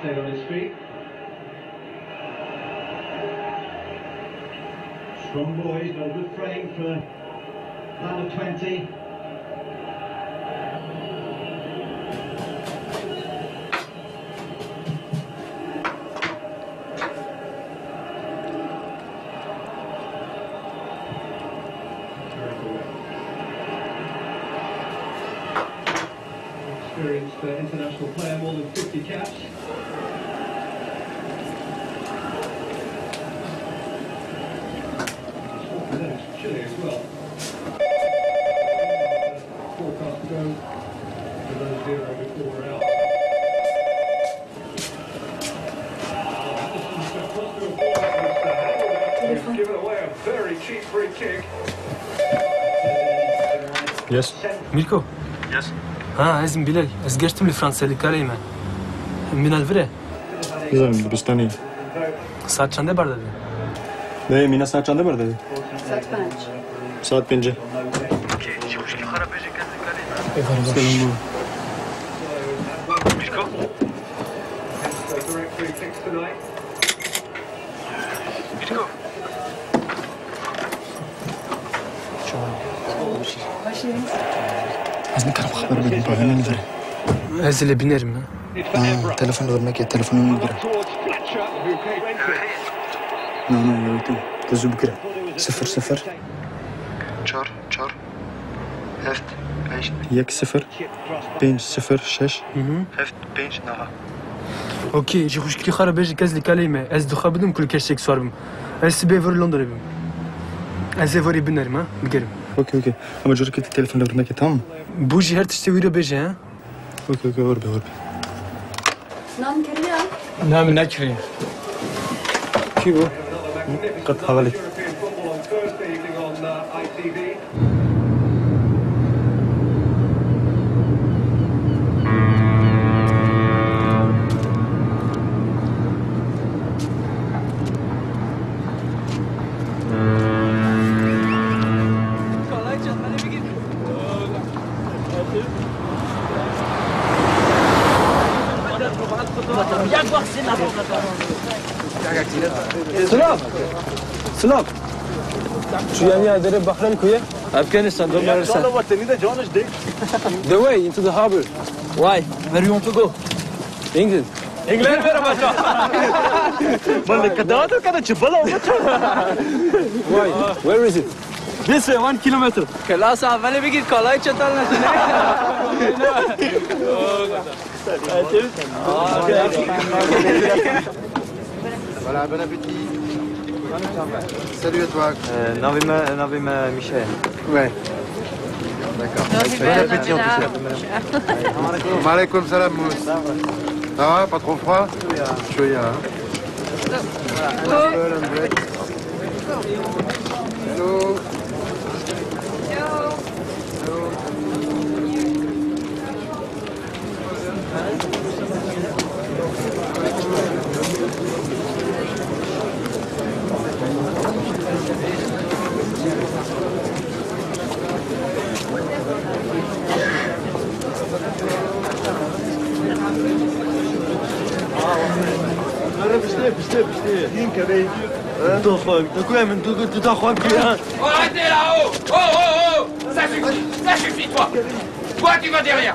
stayed on his feet. Strong boys, got a good frame for under 20. Experienced international player, more than 50 caps. Chile as well. Forecast to go below 0 before we're out. He's given away a very cheap free kick. Yes. Mirko? Yes. اسم بلال اسقرتم لفرنسا الكريمة من الفرع Güzel mi? Bistani. saat çanda barda Ne? Mina saat çanda var dedi. Saat 5. Selam. Az ne kadar haber verin bana ne kadar. Ezile binerim ha. Telefon vermek ya telefonunu bir. Ne yok. Tuzu bükre. 00 Çar. Heft 5 0 5 0 6 heft 5 daha. اوكي جي خوش كلي خرا باجي كاز لي كلمة از دخا بدم كل كاش سوارم از بيفر لندن بيم از فوري بنرم ha بقرم Okey. Ama çocuk gitti telefonla vermek ya tamam mı? بوجي هر تشتي ويرو باجي ha Okey orbe. نعم كريم نعم نكري Ki bu? Kat havalı. سلام شو يعني هذا بحرين كويه Afghanistan, don't understand. The way into the harbor. Why? Where you want to go? England. England where about? Why? Where is it? This way 1 kilometer خلاص عمالي بيجي كلاي تشتغلنا Voilà, bon appétit. Salut à toi. Navim Michel. Ouais. D'accord. Bon appétit en tout cas. Malaikum salam mousse. Ça va, pas trop froid? Chouïa. Hello. Arrêtez là-haut! Oh! Ça suffit, toi! Toi, tu vas derrière!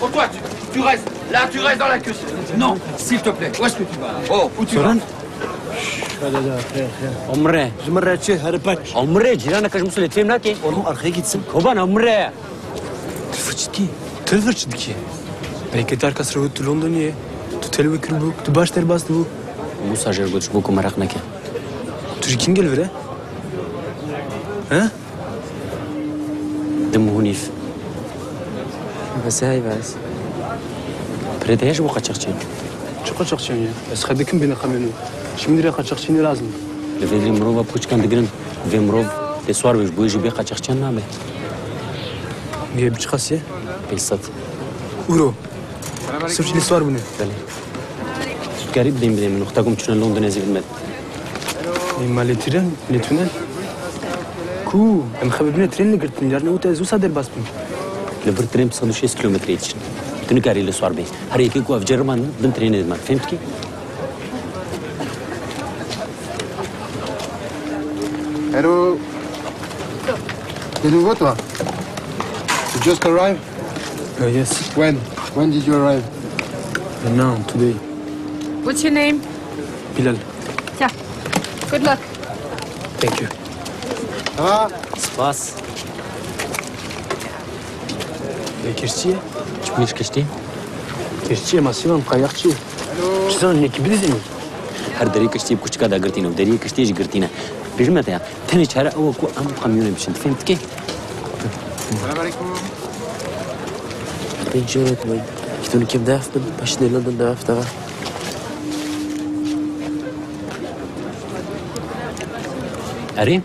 Oh, toi, tu restes! Là, tu restes dans la queue! Non, s'il te plaît, où est-ce que tu vas? Oh, où tu vas? عمره زمرة شيء هربت عمره جيرانك مش مسؤول تفهم لكن والله أرخي gitsin كوبان عمره تلفرشتكي belki de arkası roğut London'ya tu televizyon bu tu baş ter bastı bu موسى جربت شبوكو مرق نكه Türkiye'nin gel vere ha دمه هنيف بس هاي بس بريد ايش بقى تشخشين çok açıkçası ya esxadekim beni kamyonu şimdi de açıkçası lazım لفيلي مروفا بوش كان دقرن في مروف تسوار بيش بويجي بيقى تشخشين نامه niye bir çıkası ya بيصت Euro sırf çilisi var bunu بله قريب دين بدين من اختكم تشون لندن نزيف المد مال ترين لتونل كو ام خببنا ترين اللي قلت لي لانه تازو صادر باسبن لبر ترين بصدو 6 كيلومتر يتشن تنكاري للسوار بي هريكي كوا في جرمان بنتريني دمار فهمتكي؟ Hello. T'es nouveau, toi? You just arrived? Yes. When? When did you arrive? Now, today. What's your name? Bilal. Tiens. Good luck. Thank you. Ça va? سباس Kirçiye. شكونيش كشتي؟ Kirçiye masivem kayakçı. Şizan ne gibi dizini? هر دري كشتي بكوشكا دا قرتينا ودري كشتي جي قرتينا بيجمتها تاني شهر أول كو أم قميونة بشنت فهمتكي؟ Salam alaikum. Benjamin, oui. Ik doe een keer daar, pas je Nederland daar, daar. أريم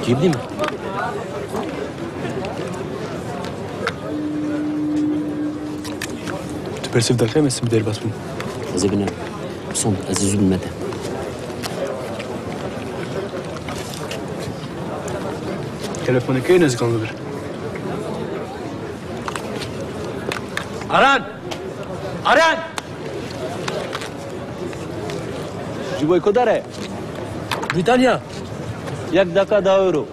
جيب ديما تبرسف دقيقة بس بدير بس بون. زبنا صند أزيز المدى Telefonu köyün ezganlıdır. أران أران جيبوي كدره Britanya. يك دكا داورو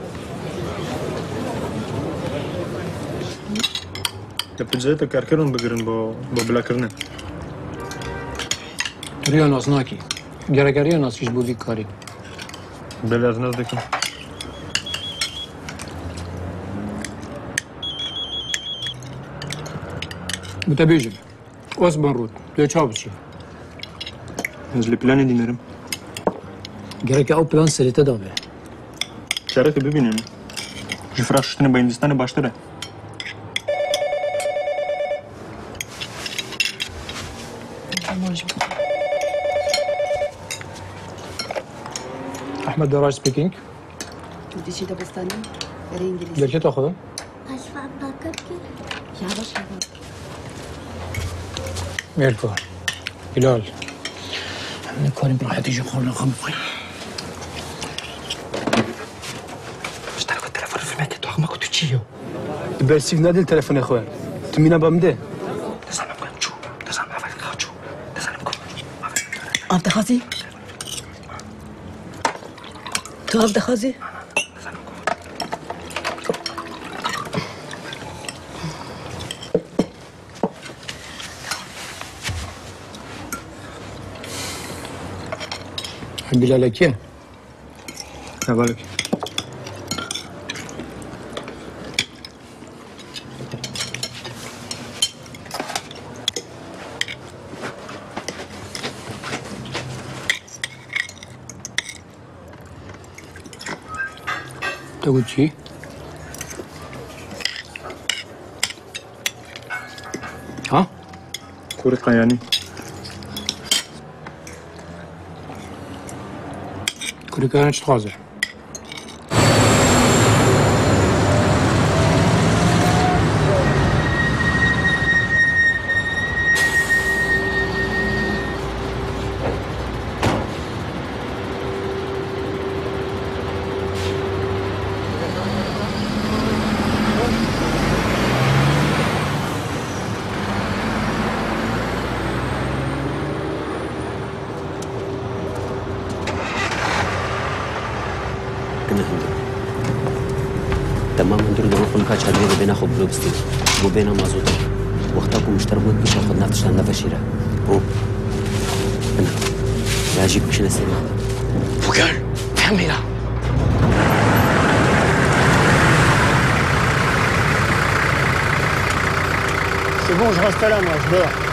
Yapıcıya da karkarın bugün bu blakırını. Riyan asnaki. Gerekeriyan as iş bu vikari. Beler nezdeki. Mütebecil. Osman Rut. Leçabısı. Hızlı planı dinlerim. Gerek o plan serite dabe. Şarkı bibinin. Jifra şutunu ba Hindistan'ı başları. Ahmed Daraj speaking. بدي شي دبستاني؟ غير انجليزي. Gerçek takıdım. يعرف شباب. ميركو. هلال. أنا كاري براحتي يجي خورنا خمقي. اشتركوا التليفون في المكتب وما كنتو تشيو. Bersif ne dil telefonu خواه. Tümine bamde. تسلم كم شو؟ تسلم أفعل خاتشو. تسلم كم. عبد خازي؟ تو عبد خازي؟ بلالكين. Ne balık. تقول شي؟ ها؟ Kurika yani. كل كانت تخازر. تمام ندير نروحوا لكاتش هذه بينا خو بلوبستي مو بينا مازوت وقتكم مشتركوا باش ناخذ نفس عندنا فشيره او انا لا اجيب مش نسمع فوكال كاميرا. C'est bon, je reste là, moi, je dors.